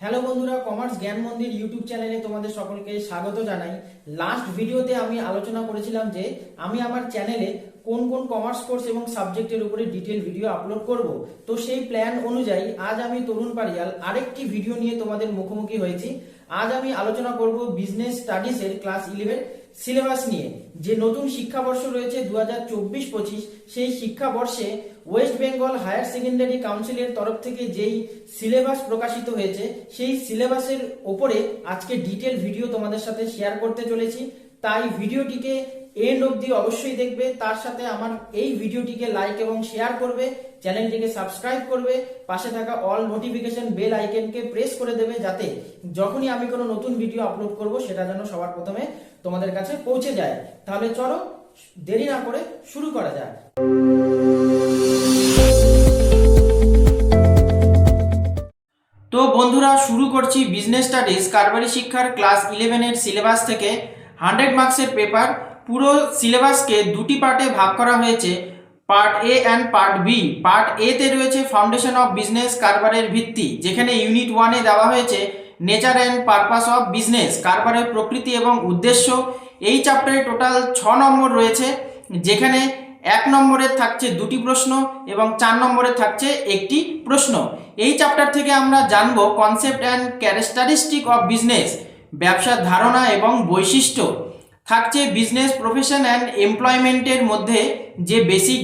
Hello বন্ধুরা, commerce জ্ঞান মন্দির ইউটিউব চ্যানেলে তোমাদের সকলকে স্বাগত জানাই। লাস্ট ভিডিওতে আমি আলোচনা করেছিলাম যে আমি আমার চ্যানেলে কোন কোন কমার্স কোর্স এবং সাবজেক্টের উপরে ডিটেল ভিডিও আপলোড করব। তো সেই প্ল্যান অনুযায়ী আজ আমি তরুণ পারিয়াল আরেকটি ভিডিও নিয়ে তোমাদের মুখোমুখি হয়েছি। আজ আমি আলোচনা করব বিজনেস স্টাডিজ এর ক্লাস 11 সিলেবাস নিয়ে। যে নতুন শিক্ষাবর্ষ রয়েছে 2024-25, সেই শিক্ষাবর্ষে ওয়েস্ট বেঙ্গল হায়ার সেকেন্ডারি কাউন্সিলের তরফ থেকে যেই সিলেবাস প্রকাশিত হয়েছে সেই সিলেবাসের ওপরে আজকে ডিটেল ভিডিও তোমাদের সাথে শেয়ার করতে চলেছি। তাই ভিডিওটিকে এন্ড অবধি অবশ্যই দেখবে, তার সাথে আমার এই ভিডিওটিকে লাইক এবং শেয়ার করবে, চ্যানেলটিকে সাবস্ক্রাইব করবে, পাশে থাকা অল নোটিফিকেশন বেল আইকনকে প্রেস করে দেবে, যাতে যখনই আমি কোনো নতুন ভিডিও আপলোড করব সেটা যেন সবার প্রথমে তোমাদের কাছে পৌঁছে যায়। তাহলে চলো দেরি না করে শুরু করা যাক। তো বন্ধুরা, শুরু করছি বিজনেস স্টাডিজ কারবারি শিক্ষার ক্লাস 11 এর সিলেবাস থেকে 100 মার্কসের পেপার। পুরো সিলেবাসকে দুটি পার্টে ভাগ করা হয়েছে, part A and part B. Part A তে রয়েছে ফাউন্ডেশন অফ বিজনেস, কারবারের ভিত্তি, যেখানে ইউনিট 1 এ দেওয়া হয়েছে nature and purpose of business, কারবারের প্রকৃতি এবং উদ্দেশ্য। এই চ্যাপ্টারে টোটাল 6 নম্বর রয়েছে, যেখানে 1 নম্বরের থাকছে 2টি প্রশ্ন এবং 4 নম্বরের থাকছে 1টি প্রশ্ন। এই চ্যাপ্টার থেকে আমরা জানব concept and characteristic of business, ব্যবসার ধারণা এবং বৈশিষ্ট্য। থাকছে বিজনেস প্রফেশন অ্যান্ড এমপ্লয়মেন্টের মধ্যে যে basic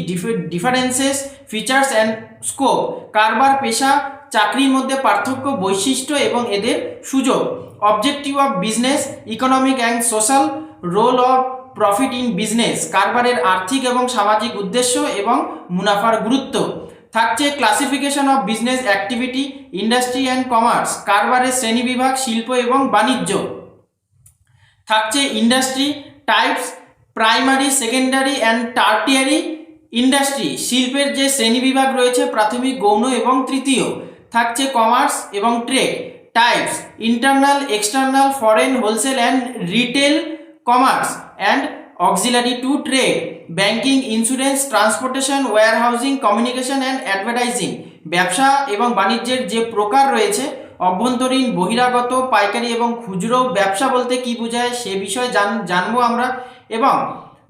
differences, features and scope, কারবার, পেশা, চাকরির মধ্যে পার্থক্য, বৈশিষ্ট্য এবং এদের সুযোগ। Objective of business, economic and social role of profit in business, কারবারের আর্থিক এবং সামাজিক উদ্দেশ্য এবং মুনাফার গুরুত্ব। থাকছে classification of business activity, industry and commerce, কারবারের শ্রেণীবিভাগ, শিল্প এবং বাণিজ্য। থাকছে industry types, primary, secondary and tertiary industry, শিল্পের যে শ্রেণীবিভাগ রয়েছে প্রাথমিক, গৌণ এবং তৃতীয়। থাকছে কমার্স এবং trade types, internal, external, foreign, wholesale and retail commerce and auxiliary to trade, banking, insurance, transportation, warehousing, communication and advertising. ব্যবসা এবং বাণিজ্যের যে প্রকার রয়েছে, অভ্যন্তরীণ, বহিরাগত, পাইকারি এবং খুচরো ব্যবসা বলতে কি বোঝায় সে বিষয়ে জানবো আমরা। এবং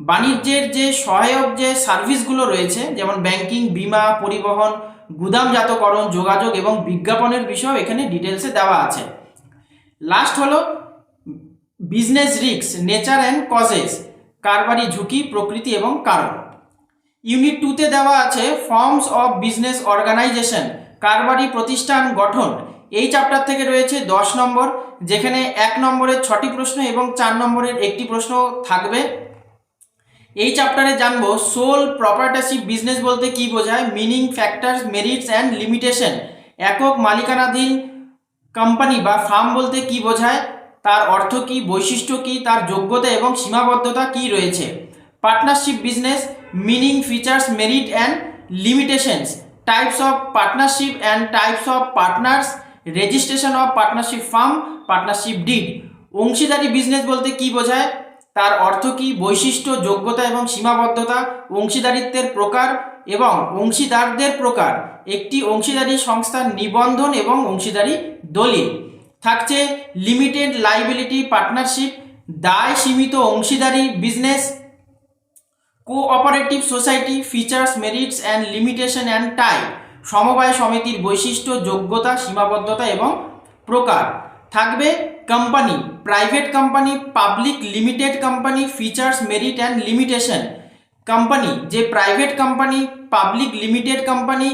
বাণিজ্যের যে সহায়ক যে সার্ভিসগুলো রয়েছে, যেমন ব্যাংকিং, বীমা, পরিবহন, গুদামজাতকরণ, যোগাযোগ এবং বিজ্ঞাপনের বিষয় এখানে ডিটেলসে দেওয়া আছে। লাস্ট হলো business risk, nature and causes, কারবারি ঝুঁকি, প্রকৃতি এবং কারণ। ইউনিট 2 তে দেওয়া আছে ফর্মস অফ বিজনেস অর্গানাইজেশন, কারবারি প্রতিষ্ঠান গঠন। এই চ্যাপ্টার থেকে রয়েছে 10 নম্বর, যেখানে 1 নম্বরের 6টি প্রশ্ন এবং 4 নম্বরের 1টি প্রশ্ন থাকবে। এই চ্যাপ্টারে জানবো সোল প্রপার্টারশিপ বিজনেস বলতে কি বোঝায়, meaning, factors, merits and limitation. একক মালিকানাধীন কোম্পানি বা ফার্ম বলতে কি বোঝায়, তার অর্থ কি, বৈশিষ্ট্য কি, তার যোগ্যতা এবং সীমাবদ্ধতা কি রয়েছে। Partnership business, meaning, features, merit and limitations, types of partnership and types of partners, registration of partnership firm, partnership deed. অংশীদারি বিজনেস বলতে কি বোঝায়, তার অর্থ কি, বৈশিষ্ট্য, যোগ্যতা এবং সীমাবদ্ধতা, অংশীদারিত্বের প্রকার এবং অংশীদারদের প্রকার, একটি অংশীদারি সংস্থার নিবন্ধন এবং অংশীদারি দলিল। থাকছে লিমিটেড লাইবিলিটি পার্টনারশিপ, দায় সীমিত অংশীদারি business, cooperative society, features, merits and limitation and type, সমবায় সমিতির বৈশিষ্ট্য, যোগ্যতা, সীমাবদ্ধতা এবং প্রকার। থাকবে company, private company, public limited company, features, merit and limitation. Company, যে private company, public limited company,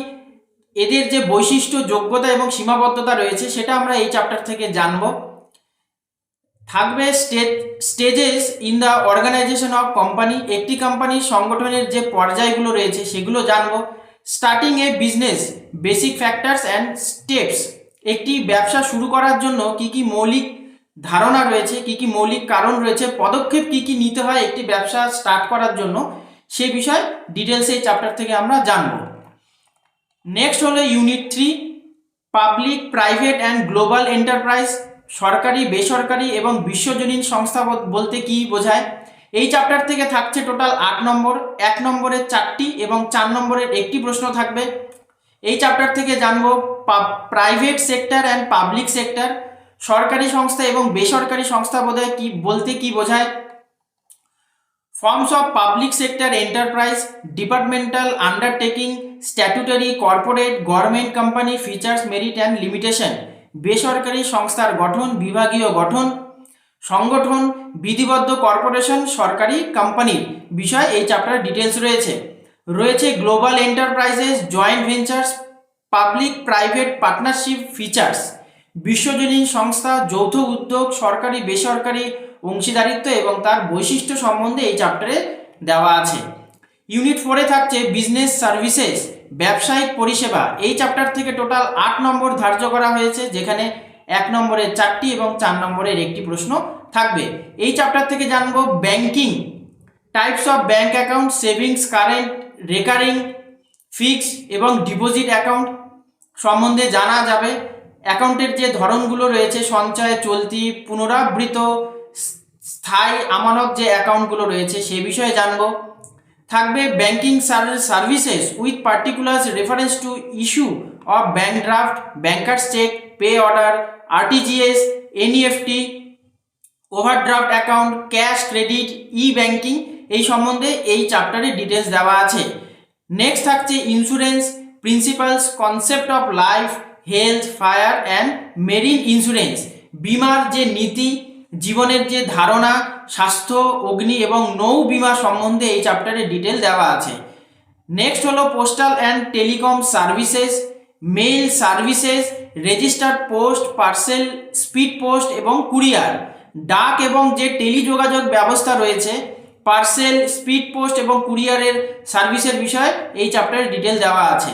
এদের যে বৈশিষ্ট্য, যোগ্যতা এবং সীমাবদ্ধতা রয়েছে সেটা আমরা এই চ্যাপ্টার থেকে জানব। থাকবে stages in the organisation of company, একটি কোম্পানির সংগঠনের যে পর্যায়গুলো রয়েছে সেগুলো জানবো। Starting a business, basic factors and steps, একটি ব্যবসা শুরু করার জন্য কি কি মৌলিক ধারণা রয়েছে, কি কি মৌলিক কারণ রয়েছে, পদক্ষেপ কি কি নিতে হয় একটি ব্যবসা স্টার্ট করার জন্য, সে বিষয়ে ডিটেলস এই চ্যাপ্টার থেকে আমরা জানবো। নেক্সট হলো unit 3, public, private and global enterprise, সরকারি, বেসরকারি এবং বিশ্বজনীন সংস্থা বলতে কি বোঝায়। এই চ্যাপ্টার থেকে থাকছে টোটাল 8 নম্বর, 1 নম্বরের 4টি এবং 4 নম্বরের 1টি প্রশ্ন থাকবে। এই চ্যাপ্টার থেকে জানবো private sector and public sector, সরকারি সংস্থা এবং বেসরকারি সংস্থা বোধহয় কি বলতে কি বোঝায়, forms of public sector enterprise, departmental undertaking, statutory, corporate, government company, features, merit and limitation, বেসরকারি সংস্থার গঠন, বিভাগীয় গঠন, সংগঠন, বিধিবদ্ধ কর্পোরেশন, সরকারি কোম্পানির বিষয় এই চ্যাপ্টার ডিটেলস রয়েছে global enterprises, joint ventures, public private partnership, features, বিশ্বজনীন সংস্থা, যৌথ উদ্যোগ, সরকারি বেসরকারি অংশীদারিত্ব এবং তার বৈশিষ্ট্য সম্বন্ধে এই চ্যাপ্টারে দেওয়া আছে। ইউনিট 4-এ থাকছে বিজনেস সার্ভিসেস, ব্যবসায়িক পরিষেবা। এই চ্যাপ্টার থেকে টোটাল 8 নম্বর ধার্য করা হয়েছে, যেখানে 1 নম্বরের 4টি এবং 4 নম্বরের একটি প্রশ্ন থাকবে। এই চ্যাপ্টার থেকে জানবো banking, types of bank account, savings, current, recurring, fixed এবং ডিপোজিট অ্যাকাউন্ট সম্বন্ধে জানা যাবে। অ্যাকাউন্টের যে ধরনগুলো রয়েছে, সঞ্চয়, চলতি, পুনরাবৃত্ত, স্থায়ী আমানত যে অ্যাকাউন্টগুলো রয়েছে সে বিষয়ে জানবো। থাকবে banking services with particulars reference to issue of bank draft, bankers cheque, pay order, RTGS, NEFT, overdraft account, cash, credit, e banking এই সম্বন্ধে এই চ্যাপ্টারে ডিটেলস দেওয়া আছে। নেক্সট থাকছে insurance principles, concept of life, health, fire and marine insurance, বিমার যে নীতি, জীবনের যে ধারণা, স্বাস্থ্য, অগ্নি এবং নৌ বিমা সম্বন্ধে এই চ্যাপ্টারে ডিটেল দেওয়া আছে। নেক্সট হলো postal and telecom services, mail services, registered post, parcel, speed post এবং কুরিয়ার, ডাক এবং যে টেলিযোগাযোগ ব্যবস্থা রয়েছে, পার্সেল, স্পিড পোস্ট এবং কুরিয়ারের সার্ভিসের বিষয়ে এই চ্যাপ্টারে ডিটেল দেওয়া আছে।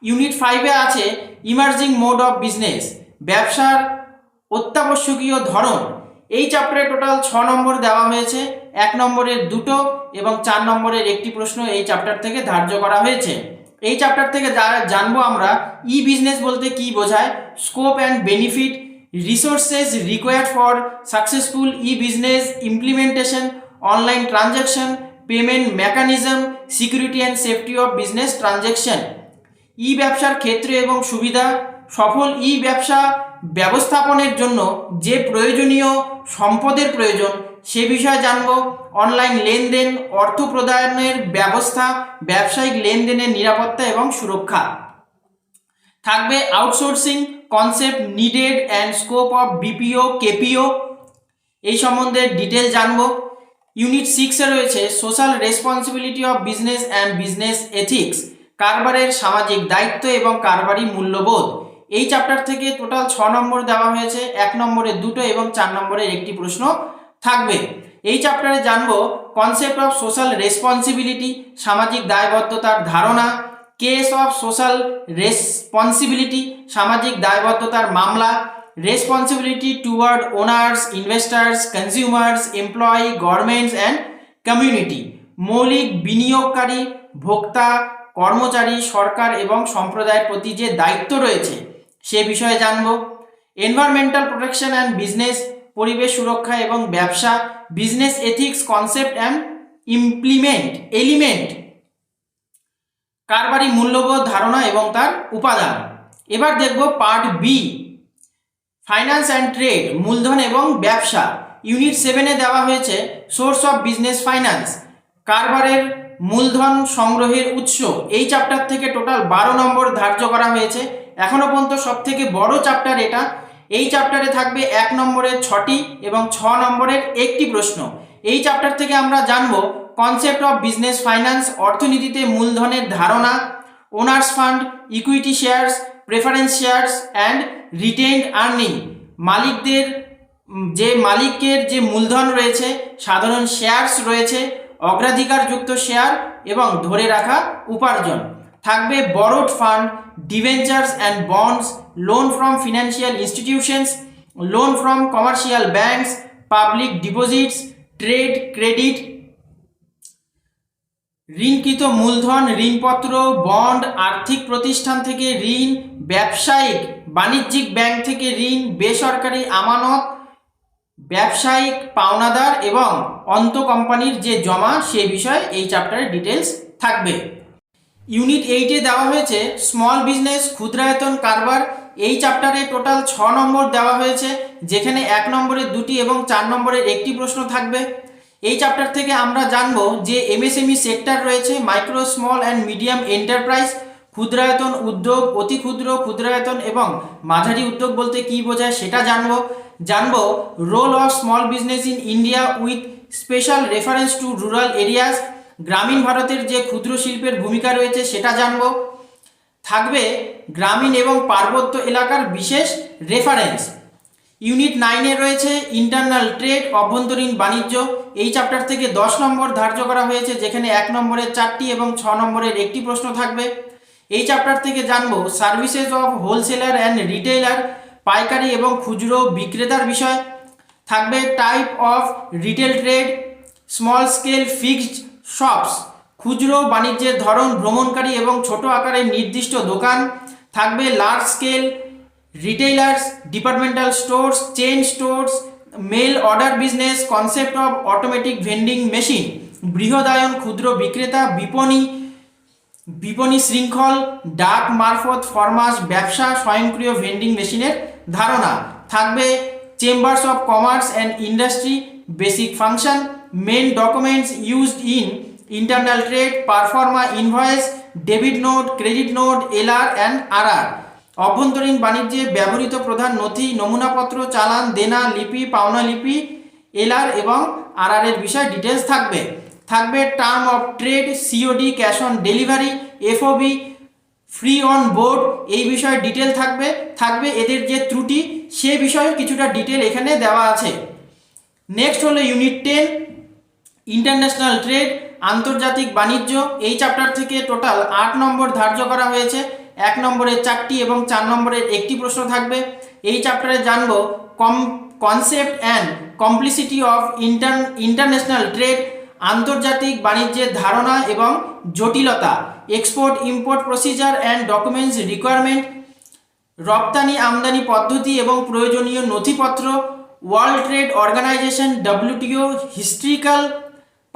ইউনিট 5-এ আছে ইমার্জিং মোড অফ বিজনেস, ব্যবসার অত্যাবশ্যকীয় ধরন। এই চ্যাপ্টারে টোটাল 6 নম্বর দেওয়া হয়েছে, 1 নম্বরের 2টো এবং 4 নম্বরের একটি প্রশ্ন এই চ্যাপ্টার থেকে ধার্য করা হয়েছে। এই চ্যাপ্টার থেকে জানবো আমরা ই বিজনেস বলতে কি বোঝায়, scope and benefit, resources required for successful e business implementation, online transaction, payment mechanism, security and safety of business transaction, e ব্যবসার ক্ষেত্র এবং সুবিধা, সফল ই ব্যবসা ব্যবস্থাপনের জন্য যে প্রয়োজনীয় সম্পদের প্রয়োজন সে বিষয়ে জানবো। অনলাইন লেনদেন, অর্থ প্রদানের ব্যবস্থা, ব্যবসায়িক লেনদেনের নিরাপত্তা এবং সুরক্ষা। থাকবে outsourcing concept, needed and scope of BPO, KPO এই সম্বন্ধে ডিটেল জানবো। ইউনিট 6-এ রয়েছে social responsibility of business and business ethics, কারবারের সামাজিক দায়িত্ব এবং কারবারি মূল্যবোধ। এই চ্যাপ্টার থেকে টোটাল 6 নম্বর দেওয়া হয়েছে, 1 নম্বরের 2টো এবং 4 নম্বরের একটি প্রশ্ন থাকবে। এই চ্যাপ্টারে জানবো কনসেপ্ট অফ সোশ্যাল রেসপন্সিবিলিটি, সামাজিক দায়বদ্ধতার ধারণা, কেস অফ সোশ্যাল রেসপন্সিবিলিটি, সামাজিক দায়বদ্ধতার মামলা, responsibility toward owners, investors, consumers, employee, governments and community, মৌলিক বিনিয়োগকারী, ভোক্তা, কর্মচারী, সরকার এবং সম্প্রদায়ের প্রতি যে দায়িত্ব রয়েছে সে বিষয়ে জানব। এনভায়রনমেন্টাল প্রোটেকশন অ্যান্ড বিজনেস, পরিবেশ সুরক্ষা এবং ব্যবসা, business ethics concept and element, কারবারি মূল্যবোধ ধারণা এবং তার উপাদান। এবার দেখব part B, finance and trade, মূলধন এবং ব্যবসা। ইউনিট 7-এ দেওয়া হয়েছে সোর্স অফ বিজনেস ফাইন্যান্স, কারবারের মূলধন সংগ্রহের উৎস। এই চ্যাপ্টার থেকে টোটাল 12 নম্বর ধার্য করা হয়েছে, এখনো পর্যন্ত সব থেকে বড় চ্যাপ্টার এটা। এই চ্যাপ্টারে থাকবে 1 নম্বরের 6টি এবং 6 নম্বরের একটি প্রশ্ন। এই চ্যাপ্টার থেকে আমরা জানব কনসেপ্ট অফ বিজনেস ফাইন্যান্স, অর্থনীতিতে মূলধনের ধারণা, owners fund, equity shares, preference shares and retained earning, মালিকের যে মূলধন রয়েছে, সাধারণ শেয়ারস রয়েছে, অগ্রাধিকারযুক্ত শেয়ার এবং ধরে রাখা উপার্জন। থাকবে borrowed fund, debentures and bonds, loan from financial institutions, loan from commercial banks, public deposits, trade credit, ঋণকৃত মূলধন, ঋণপত্র, বন্ড, আর্থিক প্রতিষ্ঠান থেকে ঋণ, ব্যবসায়িক বাণিজ্যিক ব্যাংক থেকে ঋণ, বেসরকারি আমানত, ব্যবসায়িক পাওনাদার এবং অন্ত কোম্পানির যে জমা সে বিষয়ে এই চ্যাপ্টারে ডিটেলস থাকবে। ইউনিট 8-এ দেওয়া হয়েছে স্মল বিজনেস ক্ষুদ্রায়তন কারবার। এই চ্যাপ্টারে টোটাল 6 নম্বর দেওয়া হয়েছে, যেখানে 1 নম্বরের 2টি এবং 4 নম্বরের 1টি প্রশ্ন থাকবে। এই চ্যাপ্টার থেকে আমরা জানবো যে এমএসএমই সেক্টর রয়েছে, micro small and medium enterprise, ক্ষুদ্রায়তন উদ্যোগ, অতি ক্ষুদ্র, ক্ষুদ্রায়তন এবং মাঝারি উদ্যোগ বলতে কী বোঝায় সেটা জানবো role of small business in India with special reference to rural areas, গ্রামীণ ভারতের যে ক্ষুদ্র শিল্পের ভূমিকা রয়েছে সেটা জানবো। থাকবে গ্রামীণ এবং পার্বত্য এলাকার বিশেষ রেফারেন্স। ইউনিট 9-এ রয়েছে ইন্টারনাল ট্রেড, অভ্যন্তরীণ বাণিজ্য। এই চ্যাপ্টার থেকে 10 নম্বর ধার্য করা হয়েছে, যেখানে 1 নম্বরের 4টি এবং 6 নম্বরের 1টি প্রশ্ন থাকবে। এই চ্যাপ্টার থেকে জানবো services of wholesaler and retailer, পাইকারি এবং খুচরো বিক্রেতার বিষয়। থাকবে type of retail trade, small scale fixed shops, খুচরো বাণিজ্যের ধরন, ভ্রমণকারী এবং ছোট আকারের নির্দিষ্ট দোকান। থাকবে large scale retailers, departmental stores, chain stores, mail order business, concept of automatic vending machine, বৃহদায়ন ক্ষুদ্র বিক্রেতা, বিপণী শৃঙ্খল, ডাক মারফত ফরমাস ব্যবসা, স্বয়ংক্রিয় ভেন্ডিং মেশিনের ধারণা। থাকবে chambers of commerce and industry, basic function, main documents used in internal trade, proforma invoice, debit note, credit note, LR and RR. অভ্যন্তরীণ বাণিজ্যে ব্যবহৃত প্রধান নথি, নমুনাপত্র, চালান, দেনা লিপি, পাওনা লিপি, এলআর এবং আরআর এর বিষয় ডিটেলস থাকবে term of trade, COD, cash on delivery, FOB, free on board, এই বিষয়ে ডিটেল থাকবে এদের যে ত্রুটি সে বিষয়ে কিছুটা ডিটেল এখানে দেওয়া আছে। নেক্সট হলো ইউনিট 10 ইন্টারন্যাশনাল ট্রেড, আন্তর্জাতিক বাণিজ্য। এই চ্যাপ্টার থেকে টোটাল 8 নম্বর ধার্য করা হয়েছে, 1 নম্বরের 4টি এবং 4 নম্বরের 1টি প্রশ্ন থাকবে। এই চ্যাপ্টারে জানবো concept and complicity of international trade, আন্তর্জাতিক বাণিজ্যের ধারণা এবং জটিলতা, export import procedure and documents requirement, রপ্তানি আমদানি পদ্ধতি এবং প্রয়োজনীয় নথিপত্র, World Trade Organisation WTO, historical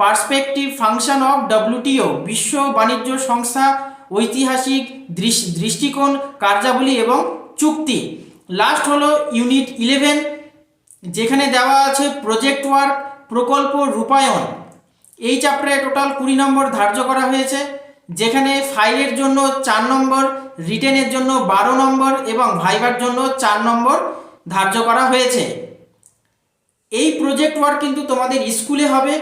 perspective function of WTO, বিশ্ব বাণিজ্য সংস্থা, ঐতিহাসিক দৃষ্টিকোণ, কার্যাবলী এবং চুক্তি। লাস্ট হলো ইউনিট 11, যেখানে দেওয়া আছে প্রজেক্ট ওয়ার্ক, প্রকল্প রূপায়ণ। এই চ্যাপ্টারে টোটাল 20 নম্বর ধার্য করা হয়েছে, যেখানে ফাইলের জন্য 4 নম্বর, রিটেনের জন্য 12 নম্বর এবং ভাইবার জন্য 4 নম্বর ধার্য করা হয়েছে। এই প্রজেক্ট ওয়ার্ক কিন্তু তোমাদের স্কুলে হবে,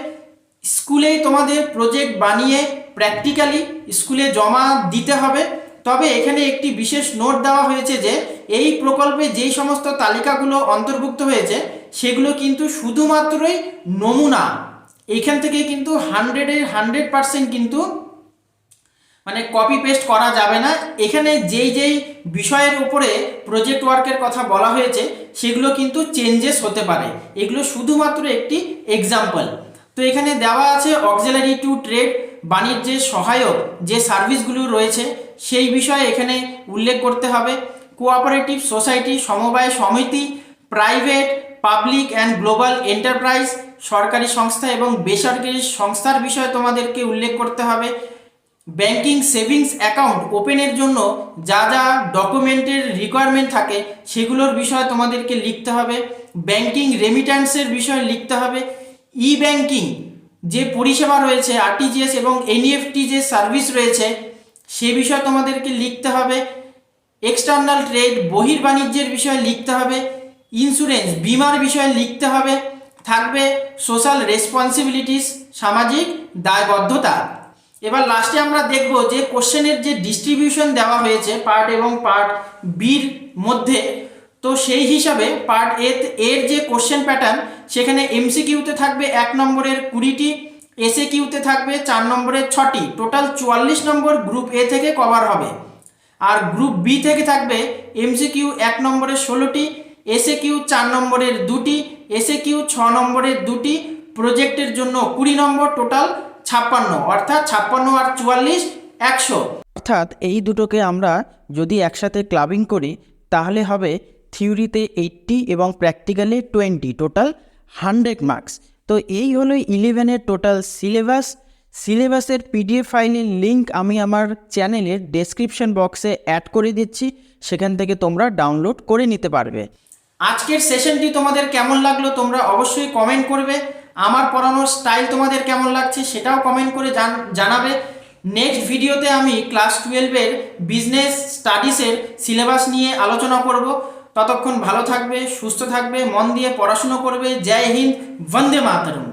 স্কুলেই তোমাদের প্রজেক্ট বানিয়ে প্র্যাকটিক্যালি স্কুলে জমা দিতে হবে। তবে এখানে একটি বিশেষ নোট দেওয়া হয়েছে যে এই প্রকল্পে যেই সমস্ত তালিকাগুলো অন্তর্ভুক্ত হয়েছে সেগুলো কিন্তু শুধুমাত্রই নমুনা, এইখান থেকে কিন্তু 100% কিন্তু মানে কপি পেস্ট করা যাবে না। এখানে যেই বিষয়ের উপরে প্রজেক্ট ওয়ার্কের কথা বলা হয়েছে সেগুলো কিন্তু চেঞ্জেস হতে পারে, এগুলো শুধুমাত্র একটি এক্সাম্পল। তো এখানে দেওয়া আছে অক্সিলারি টু ট্রেড, বাণিজ্যের সহায়ক যে সার্ভিসগুলো রয়েছে সেই বিষয়ে এখানে উল্লেখ করতে হবে। কোঅপারেটিভ সোসাইটি, সমবায় সমিতি, private, public and global enterprise, সরকারি সংস্থা এবং বেসরকারি সংস্থার বিষয়ে তোমাদেরকে উল্লেখ করতে হবে। ব্যাংকিং সেভিংস অ্যাকাউন্ট ওপেনের জন্য যা যা ডকুমেন্টের রিকোয়ারমেন্ট থাকে সেগুলোর বিষয়ে তোমাদেরকে লিখতে হবে। ব্যাংকিং রেমিট্যান্সের বিষয়ে লিখতে হবে। ই ব্যাংকিং যে পরিষেবা রয়েছে, আরটিজিএস এবং এনইএফটি যে সার্ভিস রয়েছে সে বিষয়ে তোমাদেরকে লিখতে হবে। এক্সটার্নাল ট্রেড, বহির্বাণিজ্যের বিষয়ে লিখতে হবে। ইন্স্যুরেন্স, বিমার বিষয়ে লিখতে হবে। থাকবে সোশ্যাল রেসপন্সিবিলিটিস, সামাজিক দায়বদ্ধতা। এবার লাস্টে আমরা দেখব যে কোশ্চেনের যে ডিস্ট্রিবিউশন দেওয়া হয়েছে পার্ট এবং পার্ট বির মধ্যে, তো সেই হিসাবে পার্ট এর যে কোশ্চেন প্যাটার্ন সেখানে এমসিকিউতে থাকবে 1 নম্বরের 20টি, এসএ কিউতে থাকবে 4 নম্বরের 6টি, টোটাল 44 নম্বর গ্রুপ এ থেকে কভার হবে। আর গ্রুপ বি থেকে থাকবে এমসিকিউ 1 নম্বরের 16টি, এসএ কিউ 4 নম্বরের 2টি, এসএ কিউ 6 নম্বরের 2টি, প্রজেক্টের জন্য 20 নম্বর, টোটাল 56, অর্থাৎ 56 আর 44 100। অর্থাৎ এই দুটোকে আমরা যদি একসাথে ক্লাবিং করি তাহলে হবে থিওরিতে 80 এবং প্র্যাকটিক্যালে 20, টোটাল 100 মার্কস। তো এই হলো 11-এর টোটাল সিলেবাস, সিলেবাসের পিডিএফ ফাইলের লিঙ্ক আমি আমার চ্যানেলের ডেসক্রিপশন বক্সে অ্যাড করে দিচ্ছি, সেখান থেকে তোমরা ডাউনলোড করে নিতে পারবে। আজকের সেশনটি তোমাদের কেমন লাগলো তোমরা অবশ্যই কমেন্ট করবে। আমার পড়ানোর স্টাইল তোমাদের কেমন লাগছে সেটাও কমেন্ট করে জানাবে। নেক্সট ভিডিওতে আমি ক্লাস 12-এর বিজনেস স্টাডিজের সিলেবাস নিয়ে আলোচনা করব। ততক্ষণ ভালো থাকবে, সুস্থ থাকবে, মন দিয়ে পড়াশুনো করবে। জয় হিন্দ, বন্দে মাতরম।